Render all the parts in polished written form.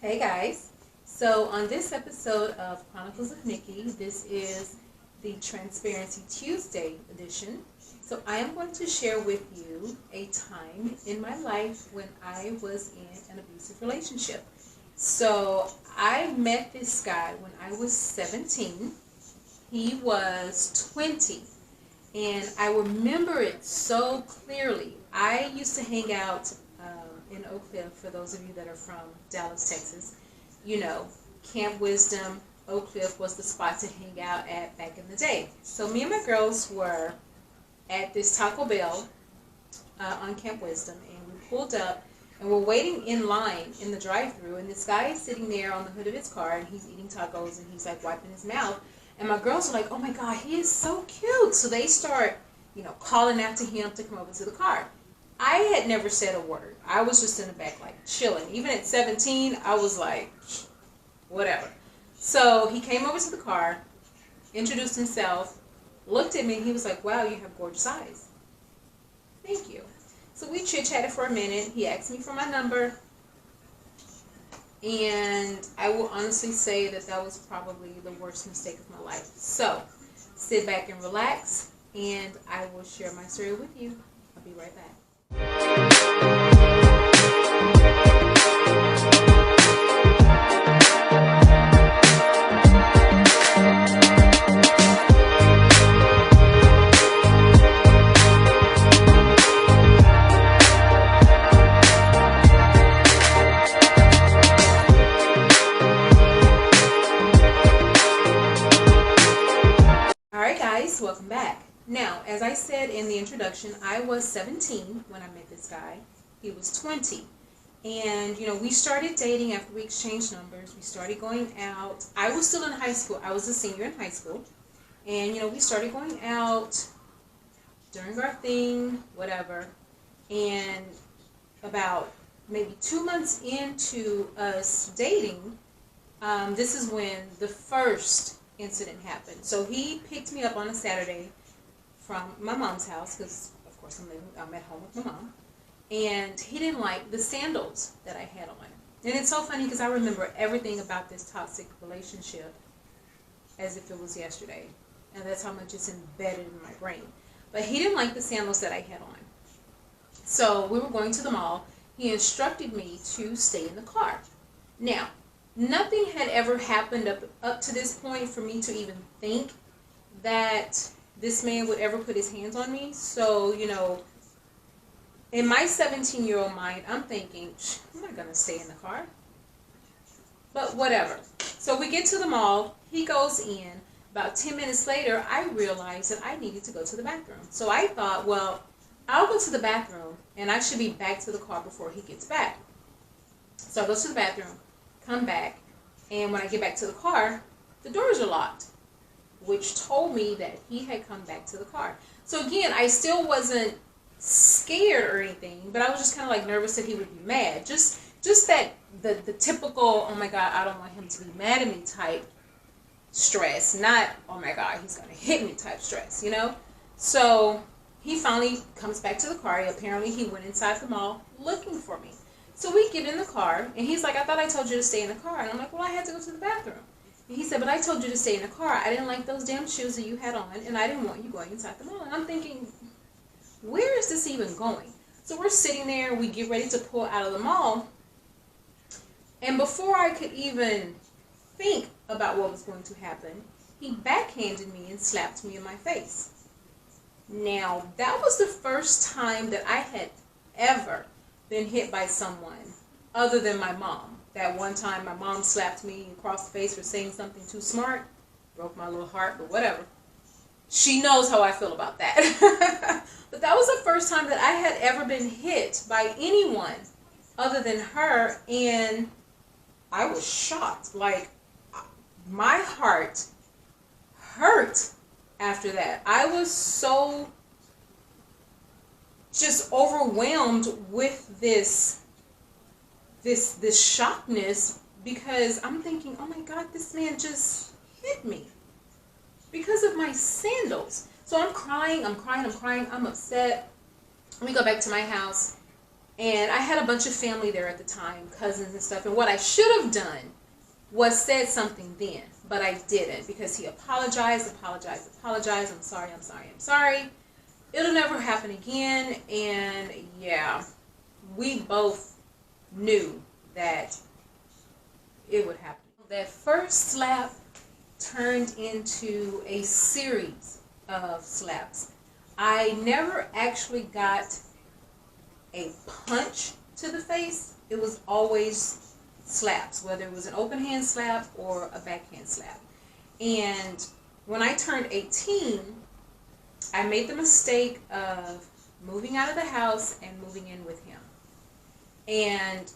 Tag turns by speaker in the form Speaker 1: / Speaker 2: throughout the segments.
Speaker 1: Hey guys, so on this episode of Chronicles of Nikki, this is the Transparency Tuesday edition. So I am going to share with you a time in my life when I was in an abusive relationship. So I met this guy when I was 17. He was 20. And I remember it so clearly. I used to hang out in Oak Cliff, for those of you that are from Dallas, Texas. You know, Camp Wisdom, Oak Cliff was the spot to hang out at back in the day. So me and my girls were at this Taco Bell on Camp Wisdom, and we pulled up and we're waiting in line in the drive-thru, and this guy is sitting there on the hood of his car, and he's eating tacos, and he's like wiping his mouth. And my girls are like, oh my God, he is so cute. So they start, calling out to him to come over to the car. I had never said a word. I was just in the back, like, chilling. Even at 17, I was like, whatever. So he came over to the car, introduced himself, looked at me, and he was like, wow, you have gorgeous eyes. Thank you. So we chit-chatted for a minute. He asked me for my number. And I will honestly say that that was probably the worst mistake of my life. So sit back and relax, and I will share my story with you. I'll be right back. Alright guys, welcome back. Now, as I said in the introduction, I was 17 when I met this guy. He was 20. And, we started dating after we exchanged numbers. We started going out. I was still in high school. I was a senior in high school. And, we started going out, doing our thing, whatever. And about maybe 2 months into us dating, this is when the first incident happened. So he picked me up on a Saturday from my mom's house, because of course I'm at home with my mom, and he didn't like the sandals that I had on. And it's so funny because I remember everything about this toxic relationship as if it was yesterday, and that's how much it's embedded in my brain. But he didn't like the sandals that I had on. So we were going to the mall. He instructed me to stay in the car. Now, nothing had ever happened up to this point for me to even think that this man would ever put his hands on me. So, in my 17-year-old mind, I'm thinking, I'm not going to stay in the car. But whatever. So we get to the mall. He goes in. About 10 minutes later, I realized that I needed to go to the bathroom. So I thought, well, I'll go to the bathroom, and I should be back to the car before he gets back. So I go to the bathroom, come back, and when I get back to the car, the doors are locked, which told me that he had come back to the car. So again, I still wasn't scared or anything, but I was just kind of like nervous that he would be mad. Just that the typical, oh my God, I don't want him to be mad at me type stress, not, oh my God, he's going to hit me type stress, So he finally comes back to the car. Apparently he went inside the mall looking for me. So we get in the car, and he's like, I thought I told you to stay in the car. And I'm like, well, I had to go to the bathroom. And he said, but I told you to stay in the car. I didn't like those damn shoes that you had on, and I didn't want you going inside the mall. And I'm thinking, where is this even going? So we're sitting there, we get ready to pull out of the mall, and before I could even think about what was going to happen, he backhanded me and slapped me in my face. Now, that was the first time that I had ever been hit by someone other than my mom. That one time my mom slapped me across the face for saying something too smart. Broke my little heart, but whatever. She knows how I feel about that. But that was the first time that I had ever been hit by anyone other than her, and I was shocked. Like, my heart hurt after that. I was so just overwhelmed with this shockness, because I'm thinking, oh my God, this man just hit me because of my sandals. So I'm crying, I'm upset. We go back to my house, And I had a bunch of family there at the time, cousins and stuff. And what I should have done was said something then, but I didn't, because he apologized. I'm sorry. It'll never happen again. And yeah, we both knew that it would happen. That first slap turned into a series of slaps. I never actually got a punch to the face. It was always slaps, whether it was an open hand slap or a backhand slap. And when I turned 18, I made the mistake of moving out of the house and moving in with him. And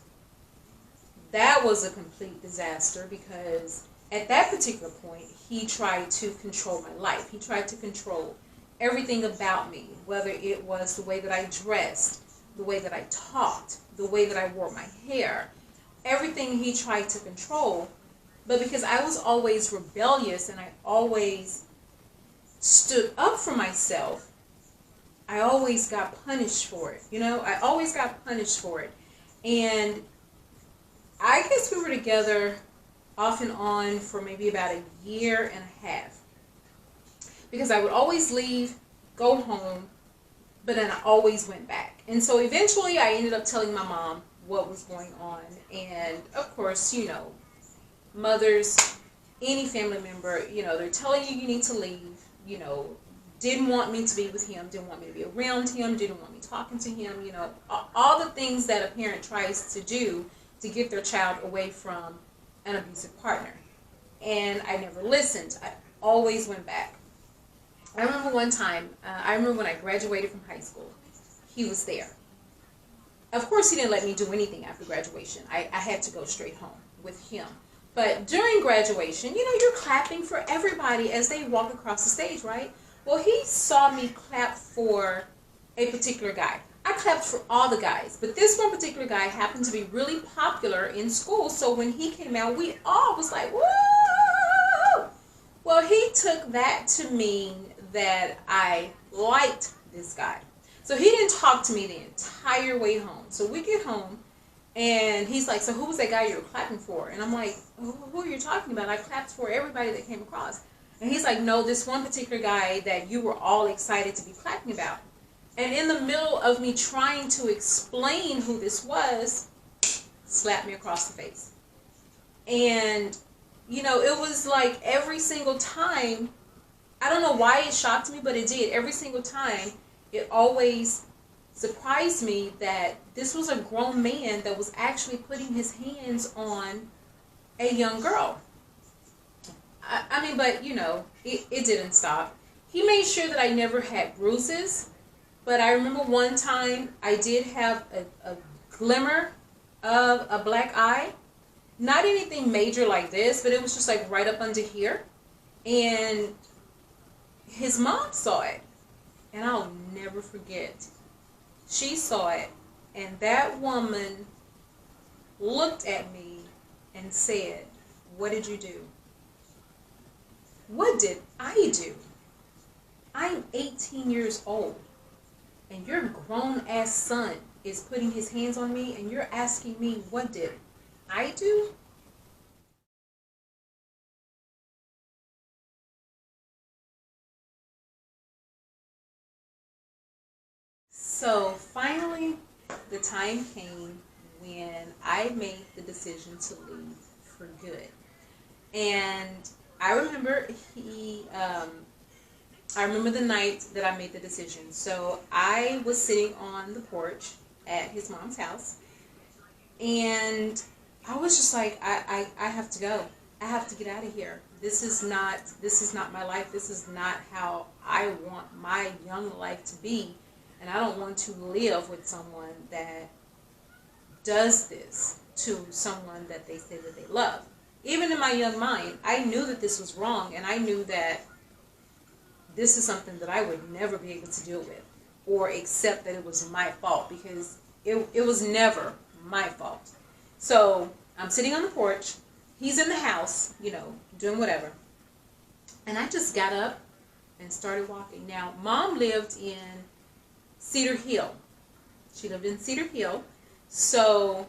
Speaker 1: that was a complete disaster, because at that particular point, he tried to control my life. He tried to control everything about me, whether it was the way that I dressed, the way that I talked, the way that I wore my hair. Everything he tried to control. But because I was always rebellious and I always stood up for myself, I always got punished for it. I always got punished for it. And I guess we were together off and on for maybe about a year and a half. Because I would always leave, go home, but then I always went back. And so eventually I ended up telling my mom what was going on. And of course, mothers, any family member, they're telling you need to leave, didn't want me to be with him, didn't want me to be around him, didn't want me talking to him, all the things that a parent tries to do to get their child away from an abusive partner. And I never listened. I always went back. I remember one time, when I graduated from high school, he was there. Of course, he didn't let me do anything after graduation. I had to go straight home with him. But during graduation, you're clapping for everybody as they walk across the stage, right? Well, he saw me clap for a particular guy. I clapped for all the guys, but this one particular guy happened to be really popular in school, so when he came out, we all was like, woo! Well, he took that to mean that I liked this guy. So he didn't talk to me the entire way home. So we get home, and he's like, so who was that guy you were clapping for? And I'm like, who are you talking about? I clapped for everybody that came across. And he's like, no, this one particular guy that you were all excited to be clapping about. And in the middle of me trying to explain who this was, slapped me across the face. And, it was like every single time, I don't know why it shocked me, but it did. Every single time, it always surprised me that this was a grown man that was actually putting his hands on a young girl. But, it didn't stop. He made sure that I never had bruises. But I remember one time I did have a glimmer of a black eye. Not anything major like this, but it was just like right up under here. And his mom saw it. And I'll never forget. She saw it. And that woman looked at me and said, what did you do? What did I do? I'm 18 years old. And your grown-ass son is putting his hands on me, and you're asking me, what did I do? So finally, the time came when I made the decision to leave for good. And I remember I remember the night that I made the decision. So I was sitting on the porch at his mom's house, and I was just like, I have to go. I have to get out of here. This is not my life. This is not how I want my young life to be. And I don't want to live with someone that does this to someone that they say that they love. Even in my young mind, I knew that this was wrong, and I knew that this is something that I would never be able to deal with or accept that it was my fault, because it was never my fault. So I'm sitting on the porch. He's in the house, doing whatever. And I just got up and started walking. Now, Mom lived in Cedar Hill. She lived in Cedar Hill. So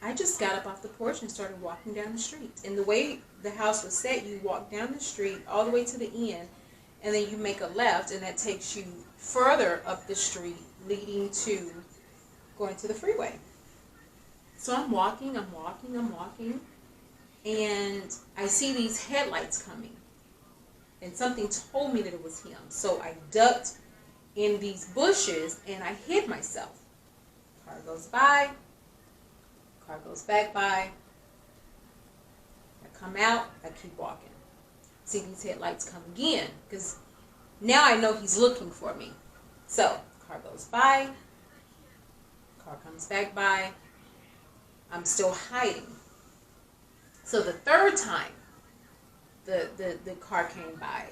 Speaker 1: I just got up off the porch and started walking down the street. And the way the house was set, you walk down the street all the way to the end, and then you make a left, and that takes you further up the street, leading to going to the freeway. So I'm walking, and I see these headlights coming. And something told me that it was him. So I ducked in these bushes, and I hid myself. Car goes by. Car goes back by. I come out. I keep walking. See these headlights come again, because now I know he's looking for me. So car goes by. Car comes back by. I'm still hiding. So the third time the car came by,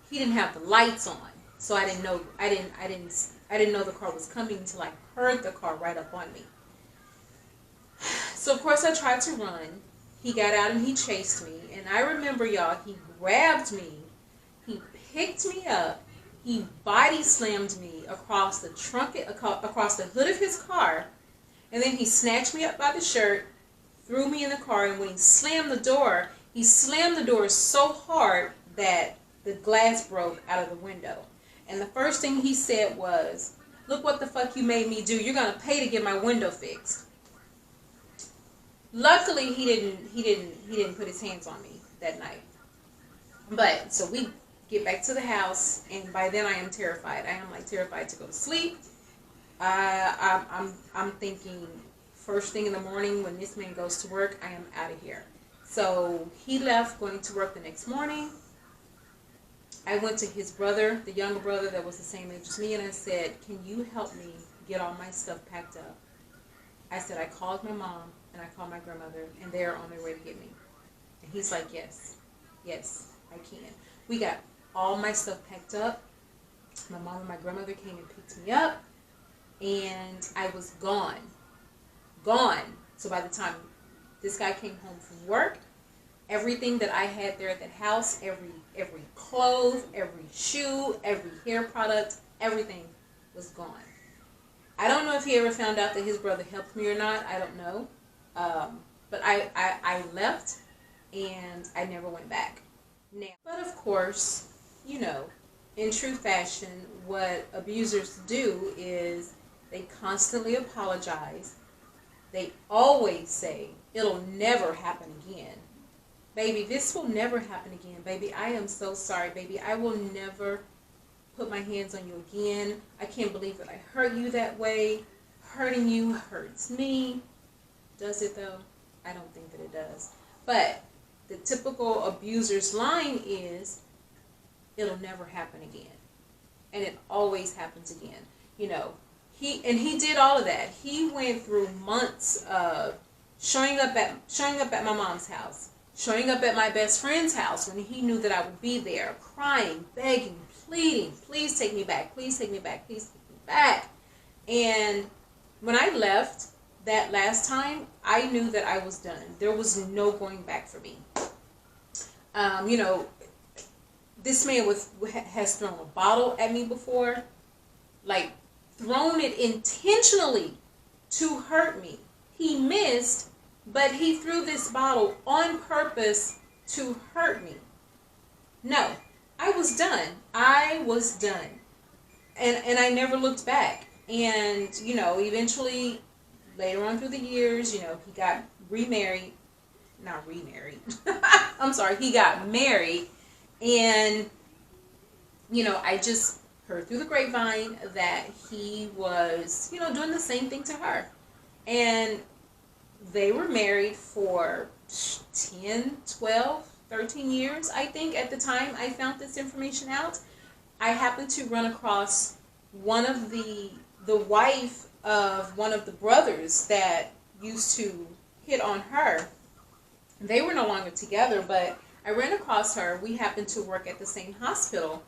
Speaker 1: he didn't have the lights on, so I didn't know the car was coming until I heard the car right up on me. So of course I tried to run. He got out and he chased me, and I remember, y'all, he grabbed me, he picked me up, he body slammed me across the hood of his car, and then he snatched me up by the shirt, threw me in the car, and when he slammed the door so hard that the glass broke out of the window. And the first thing he said was, "Look what the fuck you made me do. You're gonna pay to get my window fixed." Luckily, he didn't put his hands on me that night. But so we get back to the house, and by then I am terrified. I am like terrified to go to sleep. I'm thinking, first thing in the morning when this man goes to work, I am out of here. So he left, going to work the next morning. I went to his brother, the younger brother that was the same age as me, and I said, "Can you help me get all my stuff packed up?" I said, "I called my mom and I called my grandmother, and they're on their way to get me." And he's like, yes, I can. We got all my stuff packed up. My mom and my grandmother came and picked me up, and I was gone. So by the time this guy came home from work, everything that I had there at that house, every clothes, every shoe, every hair product, everything was gone. I don't know if he ever found out that his brother helped me or not. I don't know. But I left, and I never went back. Now, but of course, you know, in true fashion, what abusers do is they constantly apologize. They always say, "It'll never happen again. Baby, this will never happen again. Baby, I am so sorry. Baby, I will never put my hands on you again. I can't believe that I hurt you that way. Hurting you hurts me." Does it though? I don't think that it does. But the typical abuser's line is, "It'll never happen again." And it always happens again. You know, he did all of that. He went through months of showing up at my mom's house, showing up at my best friend's house when he knew that I would be there, crying, begging, pleading, "Please take me back, please take me back, please take me back." And when I left that last time, I knew that I was done. There was no going back for me. You know, this man has thrown a bottle at me before, like thrown it intentionally to hurt me. He missed, but he threw this bottle on purpose to hurt me. No, I was done. I was done. And I never looked back. And, you know, eventually, later on through the years, you know, he got remarried. Not remarried. I'm sorry. He got married. And, you know, I just heard through the grapevine that he was, you know, doing the same thing to her. And they were married for 10, 12, 13 years, I think, at the time I found this information out. I happened to run across one of the wife of one of the brothers that used to hit on her. They were no longer together, but I ran across her. We happened to work at the same hospital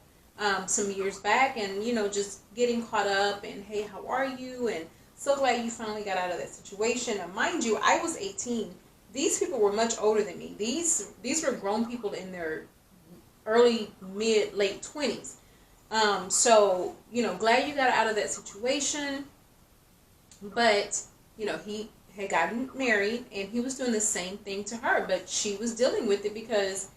Speaker 1: some years back, and, you know, just getting caught up, and, "Hey, how are you?" And so glad you finally got out of that situation. And mind you, I was 18. These people were much older than me. These were grown people in their early, mid, late 20s. So, you know, glad you got out of that situation. But he had gotten married and he was doing the same thing to her, but she was dealing with it because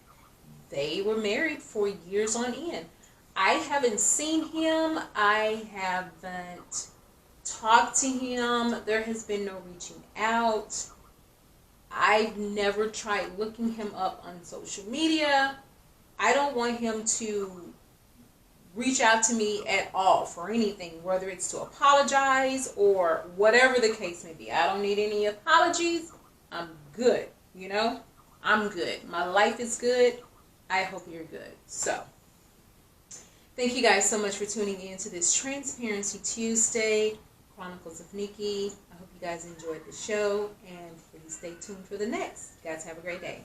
Speaker 1: they were married for years on end. I haven't seen him. I haven't talked to him. There has been no reaching out. I've never tried looking him up on social media. I don't want him to reach out to me at all for anything, whether it's to apologize or whatever the case may be. I don't need any apologies. I'm good, I'm good. My life is good. I hope you're good. So, thank you guys so much for tuning in to this Transparency Tuesday, Chronicles of Nikki. I hope you guys enjoyed the show, and please stay tuned for the next. You guys have a great day.